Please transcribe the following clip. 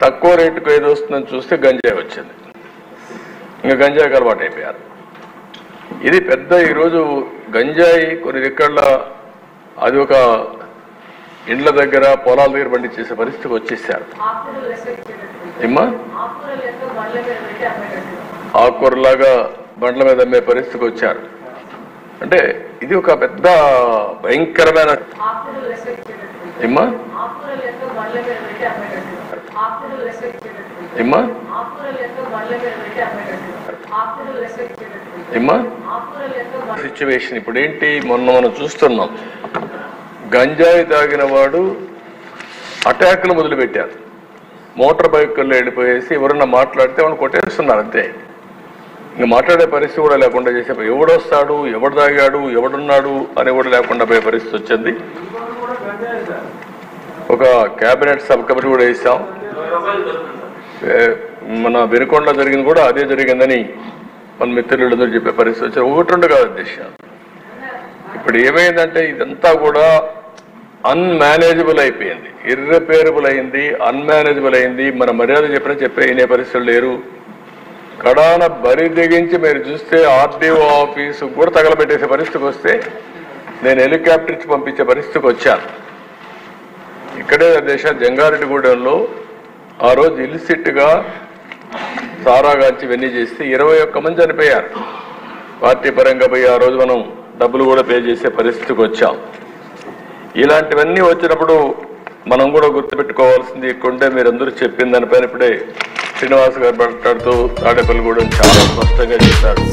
తక్కువ రేటుకు ఏది వస్తుందని చూస్తే గంజాయి వచ్చింది. ఇంకా గంజాయికి అలవాటు అయిపోయారు. ఇది పెద్ద ఈరోజు గంజాయి కొన్ని రికార్డుల అది ఒక ఇండ్ల దగ్గర పొలాల దగ్గర పండించేసే పరిస్థితికి వచ్చేసారు. ఏమ్మా ఆకుకూరలాగా బండ్ల మీద అమ్మే పరిస్థితికి వచ్చారు. అంటే ఇది ఒక పెద్ద భయంకరమైన ఏమ్మా ఏమ్మా ఏమ్మా సిచ్యువేషన్ ఇప్పుడు ఏంటి, మొన్న మనం చూస్తున్నాం గంజాయి తాగిన వాడు అటాక్లు మొదలుపెట్టారు. మోటార్ బైకుల్లో వెళ్ళిపోయేసి ఎవరన్నా మాట్లాడితే వాళ్ళు కొట్టేస్తున్నారు అంతే. ఇంకా మాట్లాడే పరిస్థితి కూడా లేకుండా చేసే, ఎవడొస్తాడు ఎవడు తాగాడు ఎవడున్నాడు అని కూడా లేకుండా పోయే పరిస్థితి వచ్చింది. ఒక కేబినెట్ సబ్ కమిటీ కూడా వేసాం. మన వెనుకొండ జరిగింది కూడా అదే జరిగిందని మన మిత్రులందరూ చెప్పే పరిస్థితి వచ్చారు. ఒకటి రెండు కాదు అధ్యక్ష. ఇప్పుడు ఏమైందంటే ఇదంతా కూడా అన్మేనేజబుల్ అయిపోయింది, ఇర్రిపేరబుల్ అయింది, అన్మేనేజబుల్ అయింది. మన మర్యాద చెప్పే వినే పరిస్థితులు లేరు. కడాన బరి తెగించి మీరు చూస్తే ఆర్డీఓ ఆఫీసు కూడా తగలబెట్టేసే పరిస్థితికి వస్తే నేను హెలికాప్టర్ ఇచ్చి పంపించే పరిస్థితికి వచ్చాను. ఇక్కడే దేశ జంగారెడ్డిగూడెంలో ఆ రోజు ఇల్సిట్గా సారాగాంచి ఇవన్నీ చేస్తే 21 మంది చనిపోయారు. పార్టీ పరంగా పోయి ఆ రోజు మనం డబ్బులు కూడా పే చేసే పరిస్థితికి వచ్చాం. ఇలాంటివన్నీ వచ్చినప్పుడు మనం కూడా గుర్తుపెట్టుకోవాల్సింది కొంటే మీరందరూ చెప్పిన దానిపైన ఇప్పుడే శ్రీనివాస్ గారు మాట్లాడుతూ తాడేపల్లిగూడెం చాలా స్పష్టంగా చేశారు.